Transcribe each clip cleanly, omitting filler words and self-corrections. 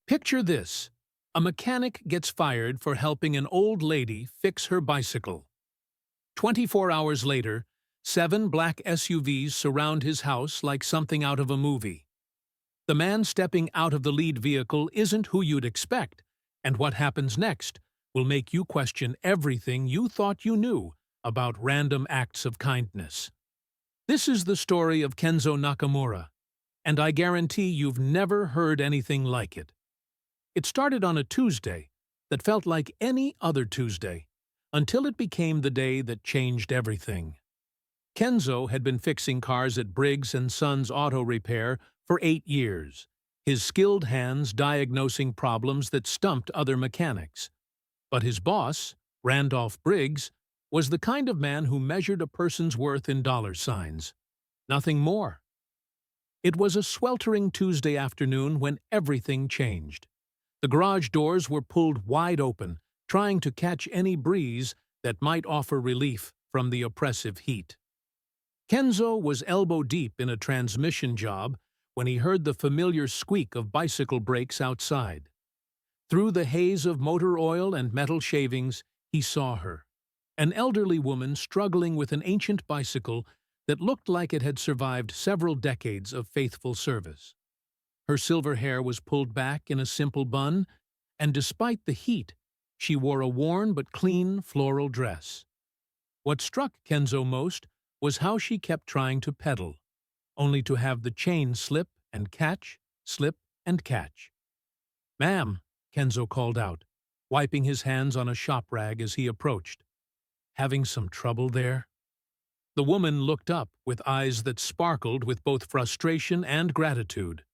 Picture this. A mechanic gets fired for helping an old lady fix her bicycle. 24 hours later, 7 black SUVs surround his house like something out of a movie. The man stepping out of the lead vehicle isn't who you'd expect, and what happens next will make you question everything you thought you knew about random acts of kindness. This is the story of Kenzo Nakamura, and I guarantee you've never heard anything like it. It started on a Tuesday that felt like any other Tuesday, until it became the day that changed everything. Kenzo had been fixing cars at Briggs & Sons Auto Repair for 8 years, his skilled hands diagnosing problems that stumped other mechanics. But his boss, Randolph Briggs, was the kind of man who measured a person's worth in dollar signs. Nothing more. It was a sweltering Tuesday afternoon when everything changed. The garage doors were pulled wide open, trying to catch any breeze that might offer relief from the oppressive heat. Kenzo was elbow-deep in a transmission job when he heard the familiar squeak of bicycle brakes outside. Through the haze of motor oil and metal shavings, he saw her, an elderly woman struggling with an ancient bicycle that looked like it had survived several decades of faithful service. Her silver hair was pulled back in a simple bun, and despite the heat, she wore a worn but clean floral dress. What struck Kenzo most was how she kept trying to pedal, only to have the chain slip and catch, slip and catch. "Ma'am," Kenzo called out, wiping his hands on a shop rag as he approached. "Having some trouble there?" The woman looked up with eyes that sparkled with both frustration and gratitude.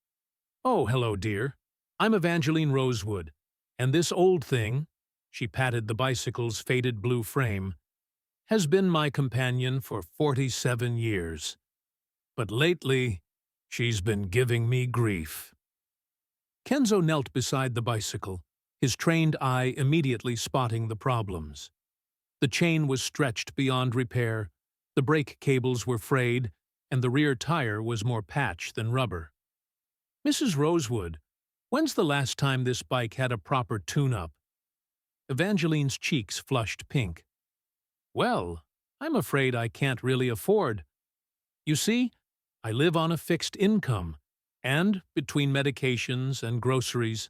"Oh, hello, dear. I'm Evangeline Rosewood, and this old thing," she patted the bicycle's faded blue frame, "has been my companion for 47 years. But lately, she's been giving me grief." Kenzo knelt beside the bicycle, his trained eye immediately spotting the problems. The chain was stretched beyond repair, the brake cables were frayed, and the rear tire was more patch than rubber. "Mrs. Rosewood, when's the last time this bike had a proper tune-up?" Evangeline's cheeks flushed pink. "Well, I'm afraid I can't really afford. You see, I live on a fixed income, and between medications and groceries—"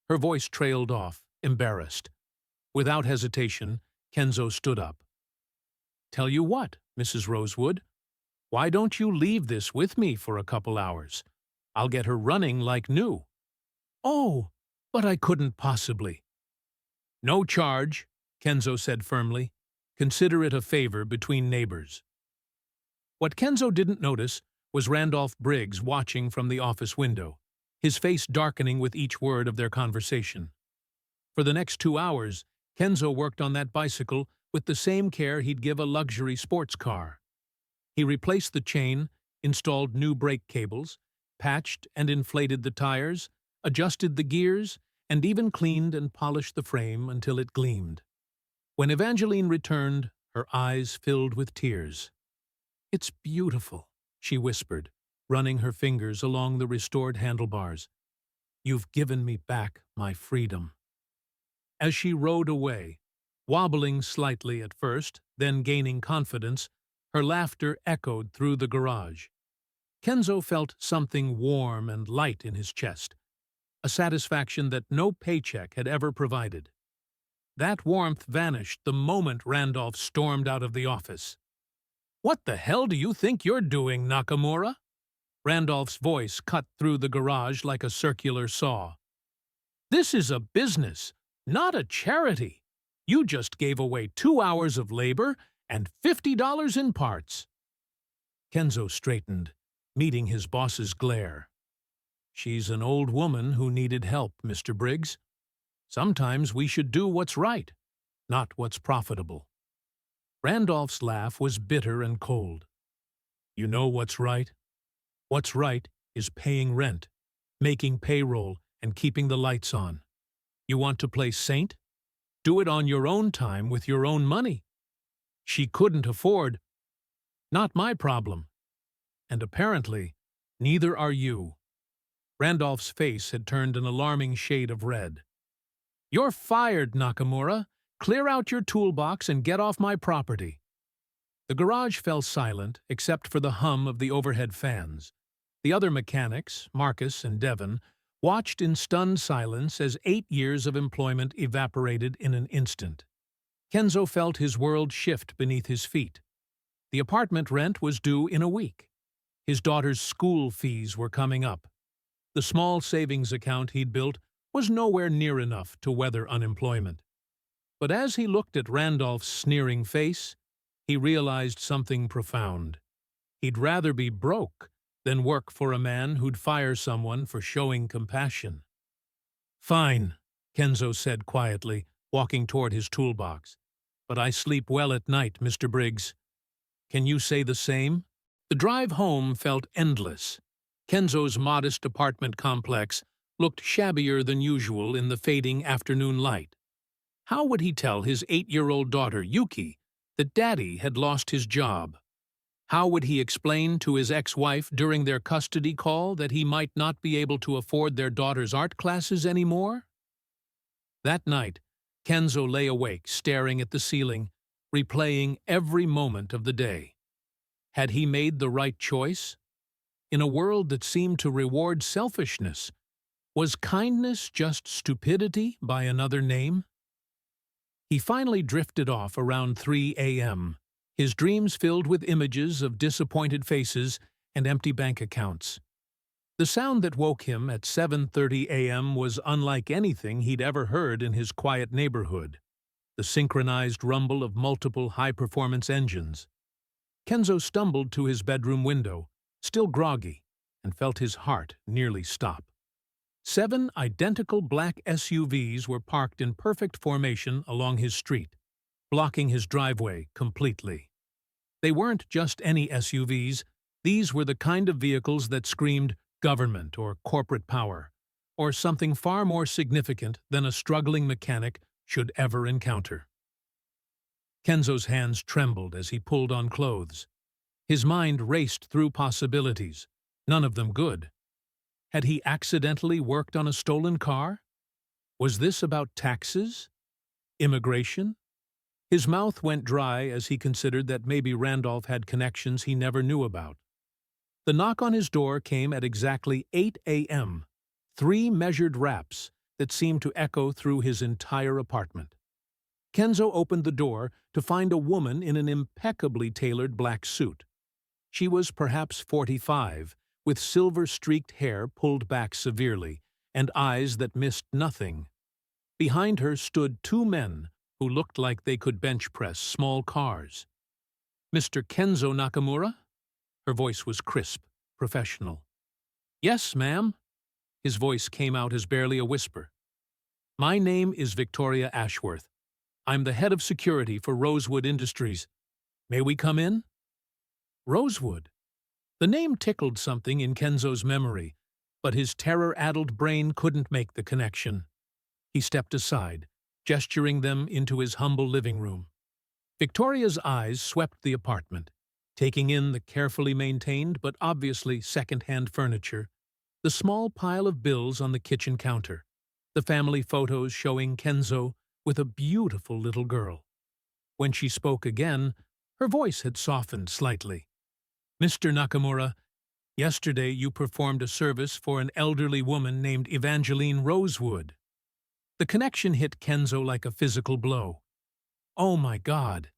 Her voice trailed off, embarrassed. Without hesitation, Kenzo stood up. "Tell you what, Mrs. Rosewood, why don't you leave this with me for a couple hours? I'll get her running like new." "Oh, but I couldn't possibly." "No charge," Kenzo said firmly. "Consider it a favor between neighbors." What Kenzo didn't notice was Randolph Briggs watching from the office window, his face darkening with each word of their conversation. For the next 2 hours, Kenzo worked on that bicycle with the same care he'd give a luxury sports car. He replaced the chain, installed new brake cables, patched and inflated the tires, adjusted the gears, and even cleaned and polished the frame until it gleamed. When Evangeline returned, her eyes filled with tears. "It's beautiful," she whispered, running her fingers along the restored handlebars. "You've given me back my freedom." As she rode away, wobbling slightly at first, then gaining confidence, her laughter echoed through the garage. Kenzo felt something warm and light in his chest, a satisfaction that no paycheck had ever provided. That warmth vanished the moment Randolph stormed out of the office. "What the hell do you think you're doing, Nakamura?" Randolph's voice cut through the garage like a circular saw. "This is a business, not a charity. You just gave away 2 hours of labor and $50 in parts." Kenzo straightened, meeting his boss's glare. "She's an old woman who needed help, Mr. Briggs. Sometimes we should do what's right, not what's profitable." Randolph's laugh was bitter and cold. "You know what's right? What's right is paying rent, making payroll, and keeping the lights on. You want to play saint? Do it on your own time with your own money. She couldn't afford. Not my problem. And apparently, neither are you." Randolph's face had turned an alarming shade of red. "You're fired, Nakamura. Clear out your toolbox and get off my property." The garage fell silent, except for the hum of the overhead fans. The other mechanics, Marcus and Devon, watched in stunned silence as 8 years of employment evaporated in an instant. Kenzo felt his world shift beneath his feet. The apartment rent was due in a week. His daughter's school fees were coming up. The small savings account he'd built was nowhere near enough to weather unemployment. But as he looked at Randolph's sneering face, he realized something profound. He'd rather be broke than work for a man who'd fire someone for showing compassion. "Fine," Kenzo said quietly, walking toward his toolbox. "But I sleep well at night, Mr. Briggs. Can you say the same?" The drive home felt endless. Kenzo's modest apartment complex looked shabbier than usual in the fading afternoon light. How would he tell his 8-year-old daughter, Yuki, that Daddy had lost his job? How would he explain to his ex-wife during their custody call that he might not be able to afford their daughter's art classes anymore? That night, Kenzo lay awake, staring at the ceiling, replaying every moment of the day. Had he made the right choice? In a world that seemed to reward selfishness, was kindness just stupidity by another name? He finally drifted off around 3 a.m., his dreams filled with images of disappointed faces and empty bank accounts. The sound that woke him at 7:30 a.m. was unlike anything he'd ever heard in his quiet neighborhood, the synchronized rumble of multiple high-performance engines. Kenzo stumbled to his bedroom window, still groggy, and felt his heart nearly stop. 7 identical black SUVs were parked in perfect formation along his street, blocking his driveway completely. They weren't just any SUVs, these were the kind of vehicles that screamed government or corporate power, or something far more significant than a struggling mechanic should ever encounter. Kenzo's hands trembled as he pulled on clothes. His mind raced through possibilities, none of them good. Had he accidentally worked on a stolen car? Was this about taxes? Immigration? His mouth went dry as he considered that maybe Randolph had connections he never knew about. The knock on his door came at exactly 8 a.m., 3 measured raps that seemed to echo through his entire apartment. Kenzo opened the door to find a woman in an impeccably tailored black suit. She was perhaps 45, with silver-streaked hair pulled back severely and eyes that missed nothing. Behind her stood 2 men who looked like they could bench-press small cars. "Mr. Kenzo Nakamura?" Her voice was crisp, professional. "Yes, ma'am." His voice came out as barely a whisper. "My name is Victoria Ashworth. I'm the head of security for Rosewood Industries. May we come in?" Rosewood. The name tickled something in Kenzo's memory, but his terror-addled brain couldn't make the connection. He stepped aside, gesturing them into his humble living room. Victoria's eyes swept the apartment, taking in the carefully maintained but obviously second-hand furniture, the small pile of bills on the kitchen counter, the family photos showing Kenzo with a beautiful little girl. When she spoke again, her voice had softened slightly. "Mr. Nakamura, yesterday you performed a service for an elderly woman named Evangeline Rosewood." The connection hit Kenzo like a physical blow. "Oh my God!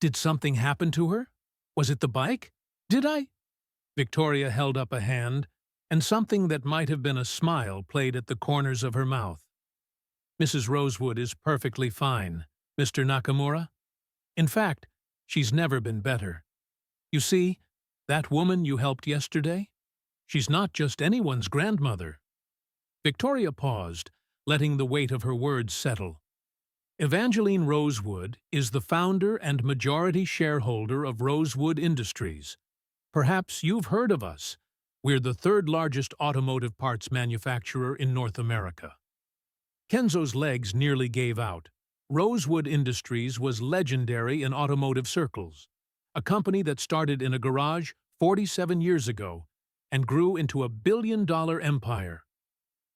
Did something happen to her? Was it the bike? Did I?" Victoria held up a hand, and something that might have been a smile played at the corners of her mouth. "Mrs. Rosewood is perfectly fine, Mr. Nakamura. In fact, she's never been better. You see, that woman you helped yesterday? She's not just anyone's grandmother." Victoria paused, letting the weight of her words settle. "Evangeline Rosewood is the founder and majority shareholder of Rosewood Industries. Perhaps you've heard of us. We're the 3rd largest automotive parts manufacturer in North America." Kenzo's legs nearly gave out. Rosewood Industries was legendary in automotive circles. A company that started in a garage 47 years ago and grew into a billion-dollar empire.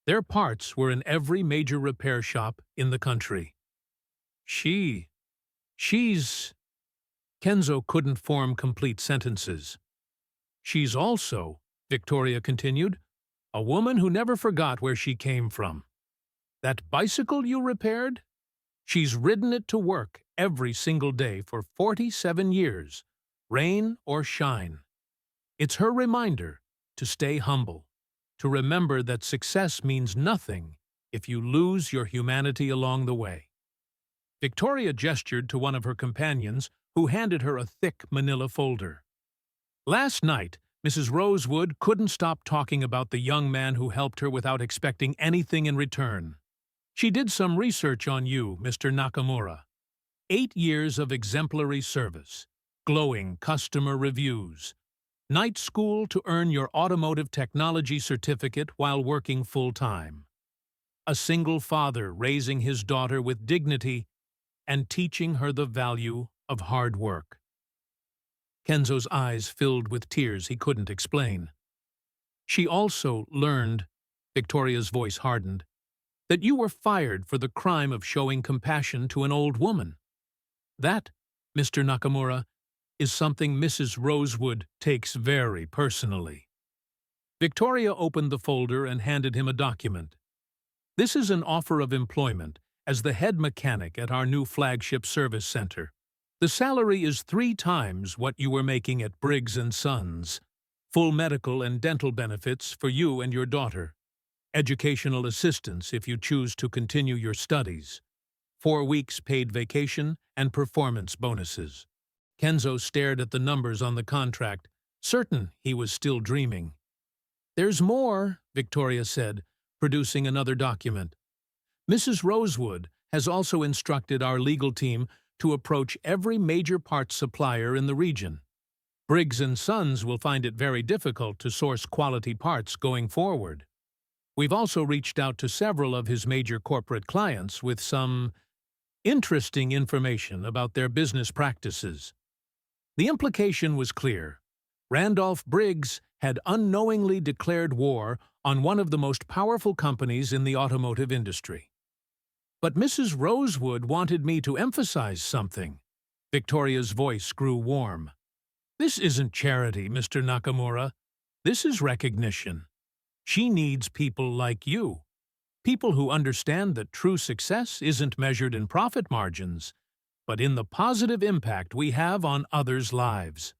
Their parts were in every major repair shop in the country. She's... Kenzo couldn't form complete sentences. She's also, Victoria continued, a woman who never forgot where she came from. That bicycle you repaired? She's ridden it to work every single day for 47 years, rain or shine. It's her reminder to stay humble, to remember that success means nothing if you lose your humanity along the way. Victoria gestured to one of her companions, who handed her a thick manila folder. Last night, Mrs. Rosewood couldn't stop talking about the young man who helped her without expecting anything in return. She did some research on you, Mr. Nakamura. 8 years of exemplary service, glowing customer reviews, night school to earn your automotive technology certificate while working full-time. A single father raising his daughter with dignity and teaching her the value of hard work. Kenzo's eyes filled with tears he couldn't explain. She also learned, Victoria's voice hardened, that you were fired for the crime of showing compassion to an old woman. That, Mr. Nakamura, is something Mrs. Rosewood takes very personally. Victoria opened the folder and handed him a document. This is an offer of employment as the head mechanic at our new flagship service center. The salary is 3 times what you were making at Briggs & Sons. Full medical and dental benefits for you and your daughter. Educational assistance if you choose to continue your studies. 4 weeks paid vacation and performance bonuses. Kenzo stared at the numbers on the contract, certain he was still dreaming. There's more, Victoria said, producing another document. Mrs. Rosewood has also instructed our legal team to approach every major parts supplier in the region. Briggs & Sons will find it very difficult to source quality parts going forward. We've also reached out to several of his major corporate clients with some interesting information about their business practices. The implication was clear. Randolph Briggs had unknowingly declared war on one of the most powerful companies in the automotive industry. But Mrs. Rosewood wanted me to emphasize something. Victoria's voice grew warm. This isn't charity, Mr. Nakamura. This is recognition. She needs people like you. People who understand that true success isn't measured in profit margins, but in the positive impact we have on others' lives.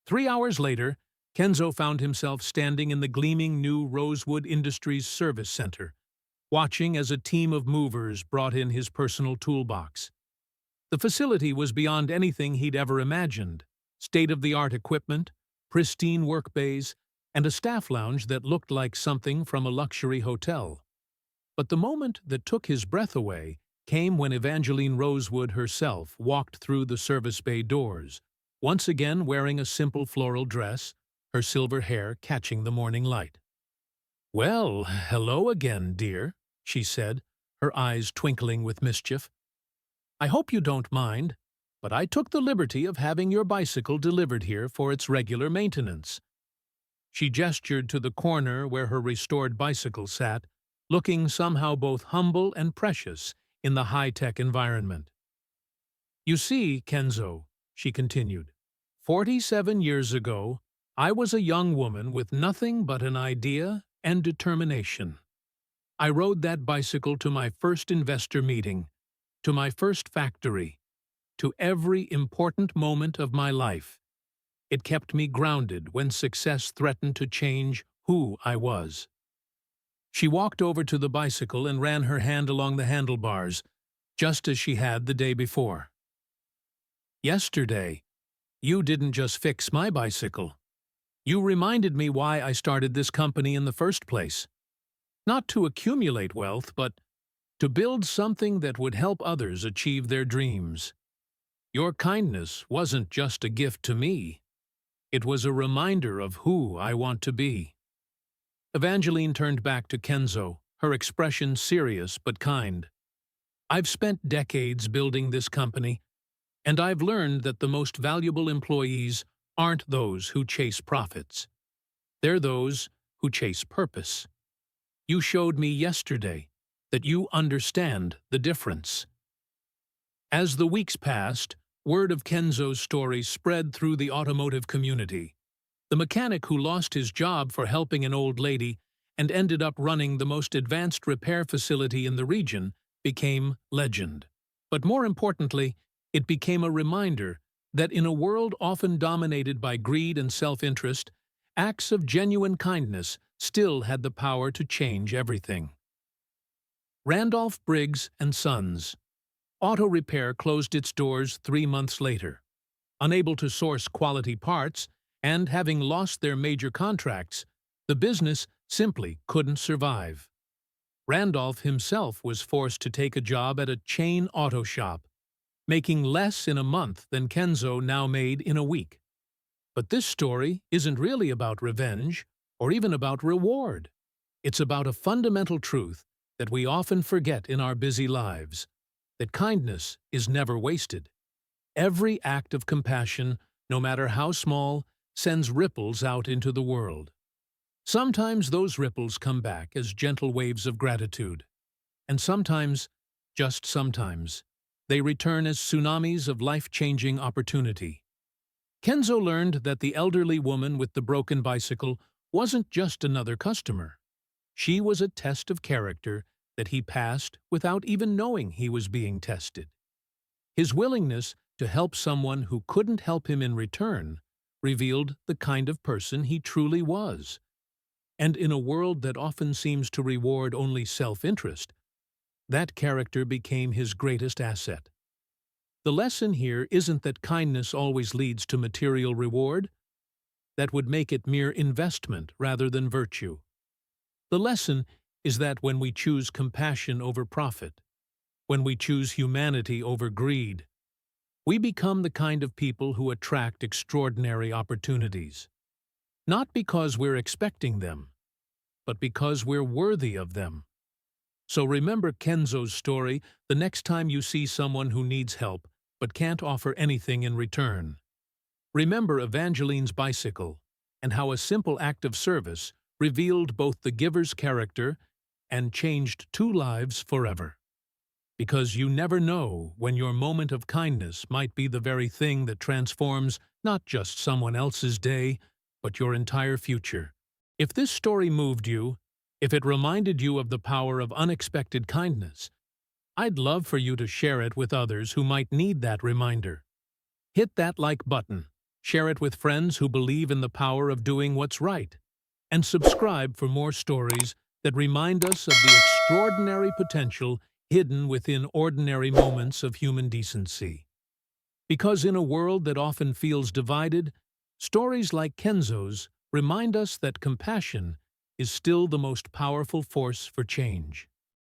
3 hours later, Kenzo found himself standing in the gleaming new Rosewood Industries Service Center, watching as a team of movers brought in his personal toolbox. The facility was beyond anything he'd ever imagined. State-of-the-art equipment, pristine work bays, and a staff lounge that looked like something from a luxury hotel. But the moment that took his breath away came when Evangeline Rosewood herself walked through the service bay doors, once again wearing a simple floral dress, her silver hair catching the morning light. "Well, hello again, dear," she said, her eyes twinkling with mischief. "I hope you don't mind, but I took the liberty of having your bicycle delivered here for its regular maintenance." She gestured to the corner where her restored bicycle sat, looking somehow both humble and precious in the high-tech environment. "You see, Kenzo," she continued, 47 years ago, I was a young woman with nothing but an idea and determination. I rode that bicycle to my first investor meeting, to my first factory, to every important moment of my life. It kept me grounded when success threatened to change who I was." She walked over to the bicycle and ran her hand along the handlebars, just as she had the day before. "Yesterday, you didn't just fix my bicycle. You reminded me why I started this company in the first place. Not to accumulate wealth, but to build something that would help others achieve their dreams. Your kindness wasn't just a gift to me. It was a reminder of who I want to be." Evangeline turned back to Kenzo, her expression serious but kind. "I've spent decades building this company, and I've learned that the most valuable employees aren't those who chase profits. They're those who chase purpose. You showed me yesterday that you understand the difference. As the weeks passed, word of Kenzo's story spread through the automotive community. The mechanic who lost his job for helping an old lady and ended up running the most advanced repair facility in the region became legend. But more importantly, it became a reminder that in a world often dominated by greed and self-interest, acts of genuine kindness still had the power to change everything. Randolph Briggs & Sons. Auto repair closed its doors 3 months later. Unable to source quality parts and having lost their major contracts, the business simply couldn't survive. Randolph himself was forced to take a job at a chain auto shop, making less in a month than Kenzo now made in a week. But this story isn't really about revenge or even about reward. It's about a fundamental truth that we often forget in our busy lives, that kindness is never wasted. Every act of compassion, no matter how small, sends ripples out into the world. Sometimes those ripples come back as gentle waves of gratitude, and sometimes, just sometimes, they return as tsunamis of life-changing opportunity. Kenzo learned that the elderly woman with the broken bicycle wasn't just another customer. She was a test of character that he passed without even knowing he was being tested. His willingness to help someone who couldn't help him in return revealed the kind of person he truly was. And in a world that often seems to reward only self-interest, that character became his greatest asset. The lesson here isn't that kindness always leads to material reward. That would make it mere investment rather than virtue. The lesson is that when we choose compassion over profit, when we choose humanity over greed, we become the kind of people who attract extraordinary opportunities. Not because we're expecting them, but because we're worthy of them. So remember Kenzo's story the next time you see someone who needs help but can't offer anything in return. Remember Evangeline's bicycle and how a simple act of service revealed both the giver's character and changed 2 lives forever. Because you never know when your moment of kindness might be the very thing that transforms not just someone else's day, but your entire future. If this story moved you, if it reminded you of the power of unexpected kindness, I'd love for you to share it with others who might need that reminder. Hit that like button, share it with friends who believe in the power of doing what's right, and subscribe for more stories that remind us of the extraordinary potential hidden within ordinary moments of human decency. Because in a world that often feels divided, stories like Kenzo's remind us that compassion is still the most powerful force for change.